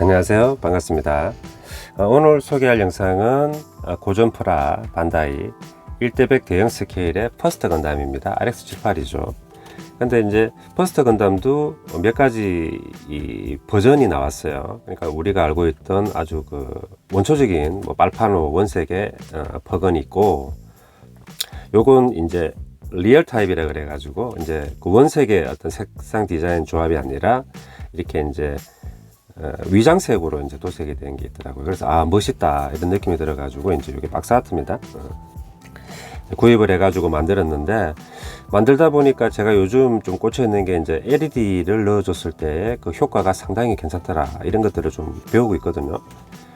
안녕하세요, 반갑습니다. 오늘 소개할 영상은 고전프라 반다이 1대100 대형 스케일의 퍼스트 건담입니다. RX-78이죠. 근데 이제 퍼스트 건담도 몇 가지 이 버전이 나왔어요. 그러니까 우리가 알고 있던 아주 그 원초적인 빨판호 원색의 버건이 있고, 요건 이제 리얼 타입이라 그래 가지고 이제 그 원색의 어떤 색상 디자인 조합이 아니라 이렇게 이제 위장색으로 이제 도색이 된 게 있더라고요. 그래서 멋있다 이런 느낌이 들어가지고 이제 이게 박스 아트입니다. 구입을 해가지고 만들었는데, 만들다 보니까 제가 요즘 좀 꽂혀 있는 게 이제 LED를 넣어줬을 때 그 효과가 상당히 괜찮더라, 이런 것들을 좀 배우고 있거든요.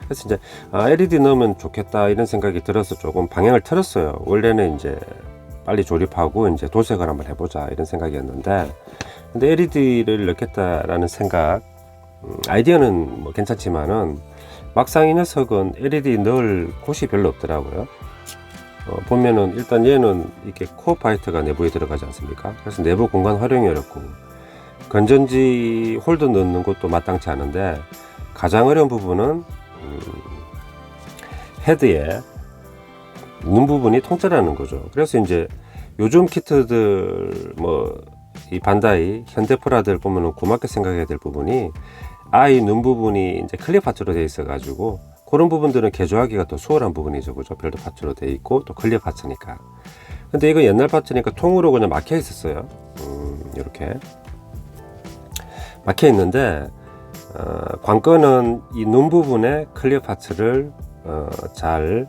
그래서 이제 LED 넣으면 좋겠다 이런 생각이 들어서 조금 방향을 틀었어요. 원래는 이제 빨리 조립하고 이제 도색을 한번 해보자 이런 생각이었는데, 근데 LED를 넣겠다라는 생각, 아이디어는 뭐 괜찮지만은 막상 이 녀석은 LED 넣을 곳이 별로 없더라고요. 보면은 일단 얘는 이렇게 코어 파이터가 내부에 들어가지 않습니까? 그래서 내부 공간 활용이 어렵고, 건전지 홀더 넣는 것도 마땅치 않은데, 가장 어려운 부분은 헤드에 눈 부분이 통째라는 거죠. 그래서 이제 요즘 키트들 이 반다이 현대프라들 보면은 고맙게 생각해야 될 부분이, 아이 눈 부분이 이제 클리어 파츠로 되어 있어 가지고 그런 부분들은 개조하기가 더 수월한 부분이죠. 그죠? 별도 파츠로 되어 있고 또 클리어 파츠니까. 근데 이거 옛날 파츠니까 통으로 그냥 막혀 있었어요. 이렇게 막혀 있는데, 관건은 이 눈 부분에 클리어 파츠를 잘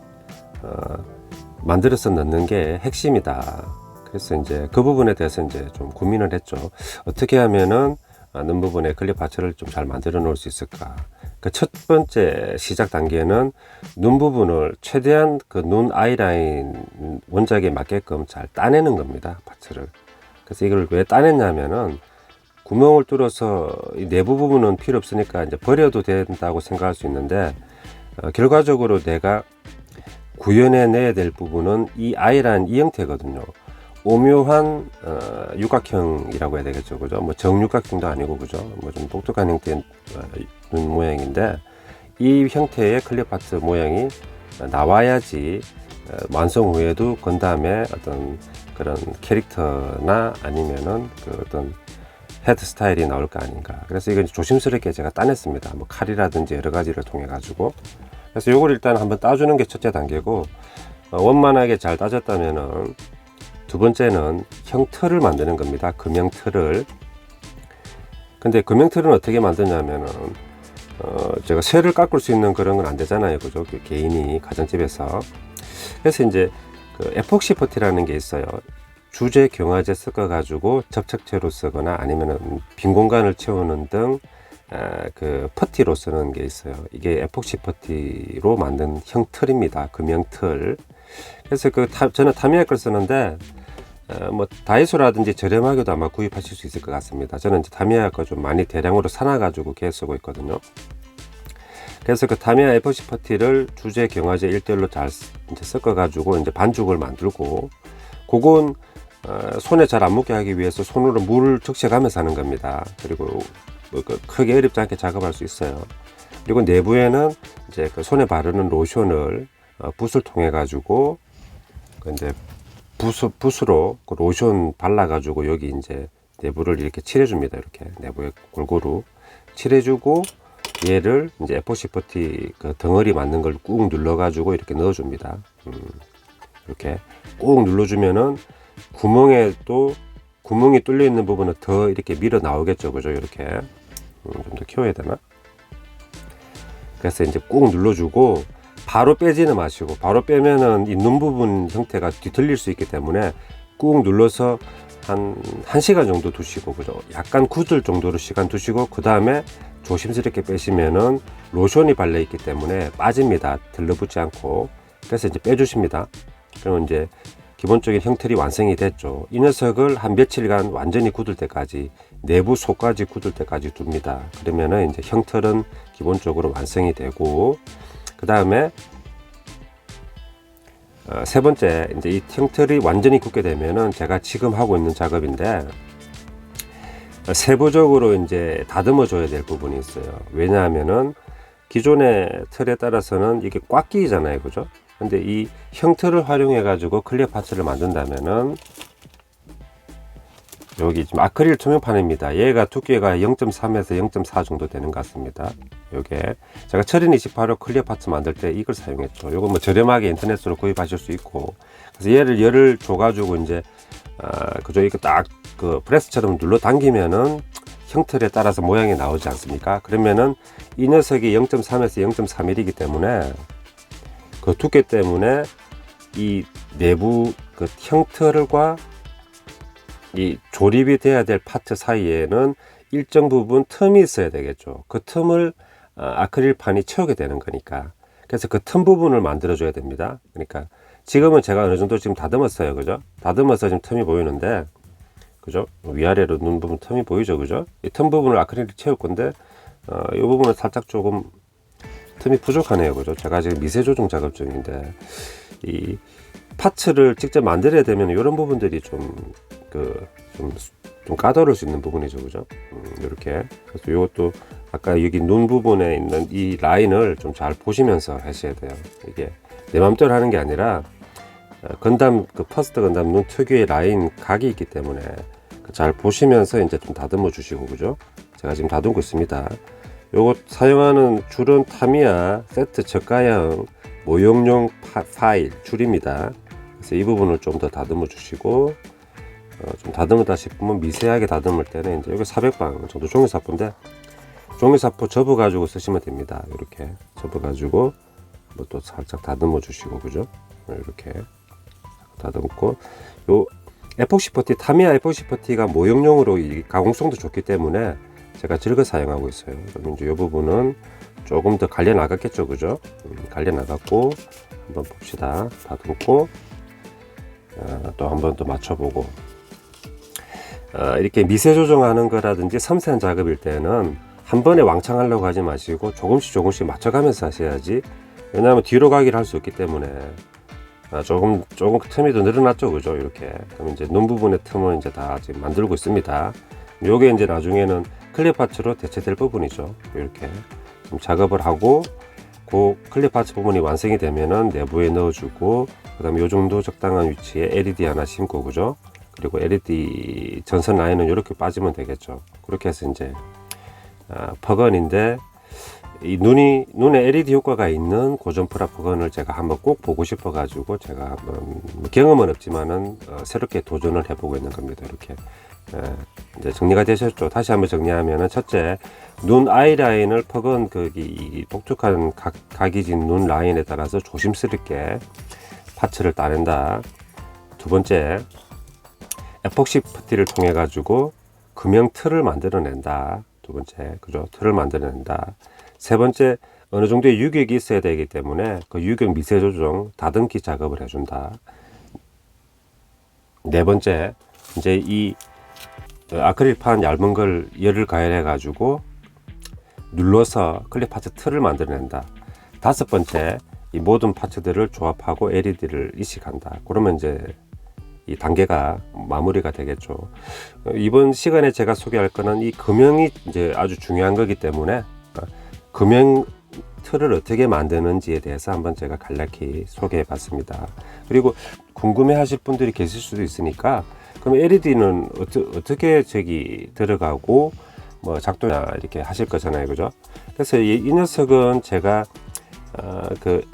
만들어서 넣는 게 핵심이다. 그래서 이제 그 부분에 대해서 이제 좀 고민을 했죠. 어떻게 하면은 눈 부분에 클리어 파츠를 좀 잘 만들어 놓을 수 있을까. 그 첫 번째 시작 단계는 눈 부분을 최대한 그 눈 아이라인 원작에 맞게끔 잘 따내는 겁니다, 파츠를. 그래서 이걸 왜 따냈냐면은, 구멍을 뚫어서 이 내부 부분은 필요 없으니까 이제 버려도 된다고 생각할 수 있는데, 결과적으로 내가 구현해 내야 될 부분은 이 아이라인 이 형태거든요. 오묘한 육각형이라고 해야 되겠죠, 그죠? 뭐 정육각형도 아니고, 그죠? 뭐 좀 독특한 형태의 눈 모양인데, 이 형태의 클리어 파트 모양이 나와야지 완성 후에도 건담의 어떤 그런 캐릭터나 아니면은 그 어떤 헤드 스타일이 나올 거 아닌가. 그래서 이건 조심스럽게 제가 따냈습니다. 뭐 칼이라든지 여러 가지를 통해 가지고. 그래서 요걸 일단 한번 따주는 게 첫째 단계고, 원만하게 잘 따졌다면은 두 번째는 형틀을 만드는 겁니다. 금형틀을. 근데 금형틀은 어떻게 만드냐면은, 제가 쇠를 깎을 수 있는 그런 건 안 되잖아요, 그죠? 그 개인이 가정집에서. 그래서 이제 그 에폭시 퍼티라는 게 있어요. 주제 경화제 섞어 가지고 접착제로 쓰거나 아니면은 빈 공간을 채우는 등 그 퍼티로 쓰는 게 있어요. 이게 에폭시 퍼티로 만든 형틀입니다. 금형틀. 그래서 저는 타미야 걸 쓰는데, 뭐 다이소라든지 저렴하게도 아마 구입하실 수 있을 것 같습니다. 저는 이제 타미야 거 좀 많이 대량으로 사놔 가지고 계속 쓰고 있거든요. 그래서 그 타미야 에폭시 퍼티를 주제 경화제 1대1로 잘 이제 섞어 가지고 이제 반죽을 만들고, 그건 손에 잘 안 묻게 하기 위해서 손으로 물을 적셔가면서 하는 겁니다. 그리고 크게 어렵지 않게 작업할 수 있어요. 그리고 내부에는 이제 그 손에 바르는 로션을 붓을 통해 가지고 이제 붓으로 그 로션 발라 가지고 여기 이제 내부를 이렇게 칠해줍니다. 이렇게 내부에 골고루 칠해주고, 얘를 이제 에포시 퍼티 그 덩어리 맞는 걸 꾹 눌러 가지고 이렇게 넣어줍니다. 이렇게 꾹 눌러주면은 구멍이 뚫려 있는 부분은 더 이렇게 밀어 나오겠죠, 그죠? 이렇게 좀 더 키워야 되나? 그래서 이제 꾹 눌러주고, 바로 빼지는 마시고, 바로 빼면은 이 눈 부분 형태가 뒤틀릴 수 있기 때문에 꾹 눌러서 한 1시간 정도 두시고, 그죠? 약간 굳을 정도로 시간 두시고, 그 다음에 조심스럽게 빼시면은 로션이 발려 있기 때문에 빠집니다. 들러붙지 않고. 그래서 이제 빼주십니다. 그러면 이제 기본적인 형틀이 완성이 됐죠. 이 녀석을 한 며칠간 완전히 굳을 때까지, 내부 속까지 굳을 때까지 둡니다. 그러면은 이제 형틀은 기본적으로 완성이 되고, 그 다음에 세 번째, 이제 이 형틀이 완전히 굳게 되면은 제가 지금 하고 있는 작업인데, 세부적으로 이제 다듬어 줘야 될 부분이 있어요. 왜냐하면은 기존의 틀에 따라서는 이게 꽉 끼잖아요, 그죠? 근데 이 형틀을 활용해 가지고 클리어 파츠를 만든다면은 여기 지금 아크릴 투명판입니다. 얘가 두께가 0.3에서 0.4 정도 되는 것 같습니다. 요게 제가 철인 28호 클리어 파츠 만들 때 이걸 사용했죠. 요거 뭐 저렴하게 인터넷으로 구입하실 수 있고, 그래서 얘를 열을 줘가지고 이제 그죠, 이거 딱 그 프레스처럼 눌러 당기면은 형틀에 따라서 모양이 나오지 않습니까? 그러면은 이 녀석이 0.3에서 0.3mm이기 때문에 그 두께 때문에 이 내부 그 형틀과 이 조립이 돼야 될 파트 사이에는 일정 부분 틈이 있어야 되겠죠. 그 틈을 아크릴판이 채우게 되는 거니까. 그래서 그 틈 부분을 만들어 줘야 됩니다. 그러니까 지금은 제가 어느 정도 지금 다듬었어요, 그죠? 다듬어서 지금 틈이 보이는데, 그죠? 위아래로 눈 부분 틈이 보이죠, 그죠? 이 틈 부분을 아크릴이 채울 건데 이 부분은 살짝 조금 틈이 부족하네요, 그죠? 제가 지금 미세 조정 작업 중인데, 이 파츠를 직접 만들어야 되면 이런 부분들이 좀 까다로울 수 있는 부분이죠, 그죠? 이렇게. 그래서 이것도 아까 여기 눈 부분에 있는 이 라인을 좀 잘 보시면서 하셔야 돼요. 이게 내 맘대로 하는 게 아니라 건담 그 퍼스트 건담 눈 특유의 라인 각이 있기 때문에 잘 보시면서 이제 좀 다듬어 주시고, 그죠? 제가 지금 다듬고 있습니다. 요거 사용하는 줄은 타미야 세트 저가형 모형용 파일 줄입니다. 그래서 이 부분을 좀 더 다듬어 주시고, 좀 다듬었다 싶으면 미세하게 다듬을 때는 이제 여기 400방 정도 종이사포인데, 종이사포 접어 가지고 쓰시면 됩니다. 이렇게 접어 가지고 뭐 또 살짝 다듬어 주시고, 그죠? 이렇게 다듬고, 요 에폭시 퍼티, 타미야 에폭시 퍼티가 모형용으로 이 가공성도 좋기 때문에 제가 즐겨 사용하고 있어요. 그럼 이제 이 부분은 조금 더 갈려 나갔겠죠, 그죠? 갈려 나갔고, 한번 봅시다. 다듬고 또 한번 또 맞춰보고. 이렇게 미세 조정하는 거라든지 섬세한 작업일 때는 한 번에 왕창 하려고 하지 마시고 조금씩 맞춰가면서 하셔야지. 왜냐하면 뒤로 가기를 할 수 없기 때문에 조금 틈이 더 늘어났죠, 그죠? 이렇게. 그럼 이제 눈 부분의 틈을 이제 다 지금 만들고 있습니다. 요게 이제 나중에는 클리어 파츠로 대체될 부분이죠. 이렇게 좀 작업을 하고, 그 클리어 파츠 부분이 완성이 되면은 내부에 넣어주고, 그다음에 요 정도 적당한 위치에 LED 하나 심고, 그죠? 그리고 LED 전선 라인은 이렇게 빠지면 되겠죠. 그렇게 해서 이제 퍼건인데, 이 눈에 LED 효과가 있는 고전 프라 퍼건을 제가 한번 꼭 보고 싶어 가지고 제가 한번 경험은 없지만은 새롭게 도전을 해보고 있는 겁니다. 이렇게 이제 정리가 되셨죠. 다시 한번 정리하면은, 첫째, 눈 아이라인을 퍼건 이 독특한 각이 진 눈 라인에 따라서 조심스럽게 파츠를 따낸다. 두 번째, 에폭시 퍼티를 통해 가지고 금형 틀을 만들어낸다. 두 번째, 그죠? 틀을 만들어낸다. 세 번째, 어느 정도의 유격이 있어야 되기 때문에 그 유격 미세 조정, 다듬기 작업을 해준다. 네 번째, 이제 이 아크릴판 얇은 걸 열을 가열해 가지고 눌러서 클리어 파츠 틀을 만들어낸다. 다섯 번째, 이 모든 파츠들을 조합하고 LED를 이식한다. 그러면 이제 이 단계가 마무리가 되겠죠. 이번 시간에 제가 소개할 거는 이 금형이 이제 아주 중요한 거기 때문에 금형 틀을 어떻게 만드는지에 대해서 한번 제가 간략히 소개해 봤습니다. 그리고 궁금해 하실 분들이 계실 수도 있으니까, 그럼 LED는 어떻게 들어가고 뭐 작동이나 이렇게 하실 거잖아요, 그죠? 그래서 이 녀석은 제가 그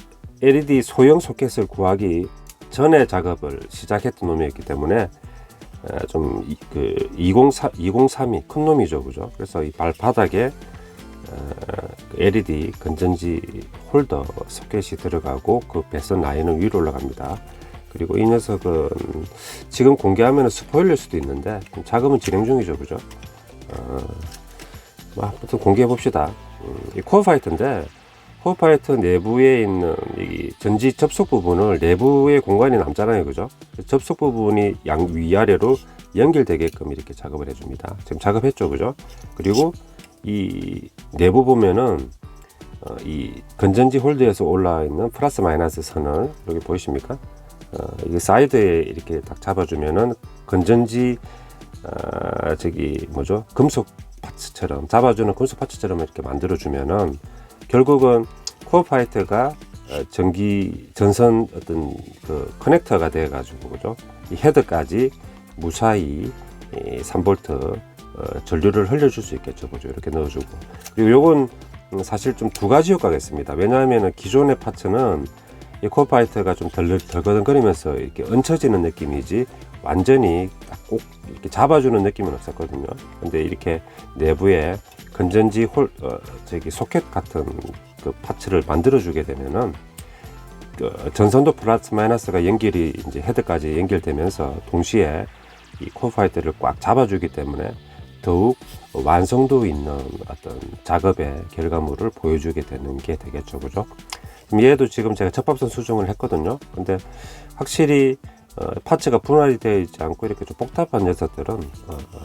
LED 소형 소켓을 구하기 전에 작업을 시작했던 놈이었기 때문에 좀 2032 큰 놈이죠, 그죠? 그래서 이 발바닥에 LED 건전지 홀더 소켓이 들어가고, 그 배선 라인은 위로 올라갑니다. 그리고 이 녀석은 지금 공개하면 스포일일 수도 있는데 작업은 진행 중이죠, 그죠? 아무튼 공개해 봅시다. 이 코어 파이터인데, 코어 파이터 내부에 있는 이 전지 접속 부분을, 내부의 공간이 남잖아요, 그죠? 접속 부분이 위아래로 연결되게끔 이렇게 작업을 해줍니다. 지금 작업했죠, 그죠? 그리고 이 내부 보면은 이 건전지 홀드에서 올라와 있는 플러스 마이너스 선을, 여기 보이십니까? 이게 사이드에 이렇게 딱 잡아주면은 건전지 금속 파츠처럼 잡아주는 금속 파츠처럼 이렇게 만들어주면은 결국은 코어 파이터가 전선 어떤 그 커넥터가 돼 가지고 그죠? 이 헤드까지 무사히 3V 전류를 흘려줄 수 있겠죠, 그죠? 이렇게 넣어주고. 그리고 요건 사실 좀 두 가지 효과가 있습니다. 왜냐하면 기존의 파츠는 이 코어 파이터가 좀 덜거덩거리면서 이렇게 얹혀지는 느낌이지 완전히 딱 꼭 이렇게 잡아주는 느낌은 없었거든요. 근데 이렇게 내부에 건전지 소켓 같은 그 파츠를 만들어주게 되면은 전선도 플러스 마이너스가 연결이 이제 헤드까지 연결되면서 동시에 이 코어 파이터를 꽉 잡아주기 때문에 더욱 완성도 있는 어떤 작업의 결과물을 보여주게 되는 게 되겠죠, 그죠? 얘도 지금 제가 접합선 수정을 했거든요. 근데 확실히 파츠가 분할이 되어 있지 않고 이렇게 좀 복잡한 녀석들은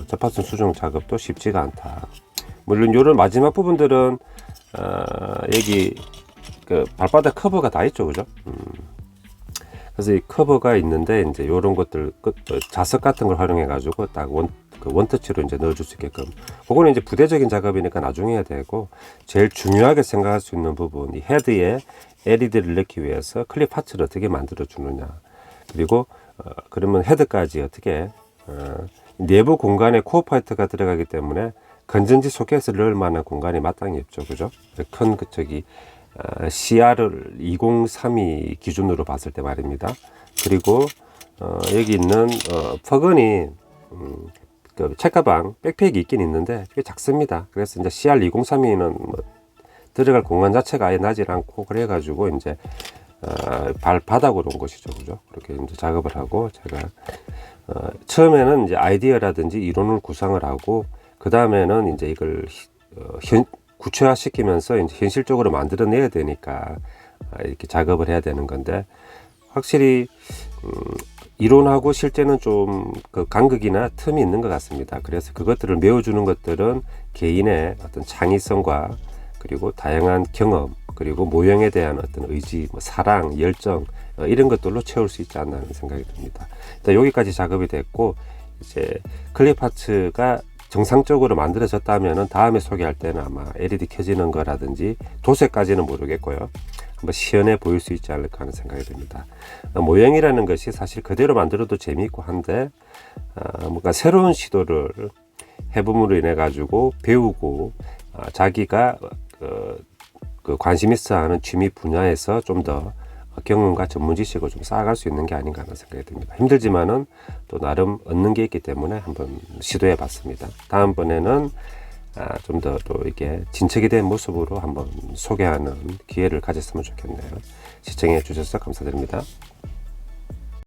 접합선 수정 작업도 쉽지가 않다. 물론 요런 마지막 부분들은 여기 그 발바닥 커버가 다 있죠, 그죠? 그래서 이 커버가 있는데 이제 요런 것들 자석 같은 걸 활용해 가지고 딱 원터치로 이제 넣어줄 수 있게끔. 그거는 이제 부대적인 작업이니까 나중에 해야 되고, 제일 중요하게 생각할 수 있는 부분, 이 헤드에 LED를 넣기 위해서 클립 파츠를 어떻게 만들어 주느냐. 그리고 그러면 헤드까지 어떻게 내부 공간에 코어 파이터가 들어가기 때문에 건전지 소켓을 넣을 만한 공간이 마땅히 없죠, 그죠? 큰 CR2032 기준으로 봤을 때 말입니다. 그리고 여기 있는 퍼건이 그 책가방 백팩이 있긴 있는데 꽤 작습니다. 그래서 이제 CR2032는 뭐 들어갈 공간 자체가 아예 나질 않고 그래가지고 이제 발바닥으로 온 것이죠, 그죠? 그렇게 이제 작업을 하고 제가 처음에는 이제 아이디어라든지 이론을 구상을 하고 그 다음에는 이제 이걸 구체화시키면서 이제 현실적으로 만들어내야 되니까 이렇게 작업을 해야 되는 건데, 확실히 이론하고 실제는 좀 그 간극이나 틈이 있는 것 같습니다. 그래서 그것들을 메워주는 것들은 개인의 어떤 창의성과 그리고 다양한 경험, 그리고 모형에 대한 어떤 의지, 사랑, 열정 이런 것들로 채울 수 있지 않나 하는 생각이 듭니다. 일단 여기까지 작업이 됐고, 이제 클립 파츠가 정상적으로 만들어졌다면은 다음에 소개할 때는 아마 LED 켜지는 거라든지 도색까지는 모르겠고요. 한번 시연해 보일 수 있지 않을까 하는 생각이 듭니다. 모형이라는 것이 사실 그대로 만들어도 재미있고 한데 뭔가 새로운 시도를 해봄으로 인해 가지고 배우고 자기가 그 관심 있어 하는 취미 분야에서 좀 더 경험과 전문 지식을 좀 쌓아갈 수 있는 게 아닌가 하는 생각이 듭니다. 힘들지만은 또 나름 얻는 게 있기 때문에 한번 시도해 봤습니다. 다음번에는 좀 더 또 이렇게 진척이 된 모습으로 한번 소개하는 기회를 가졌으면 좋겠네요. 시청해 주셔서 감사드립니다.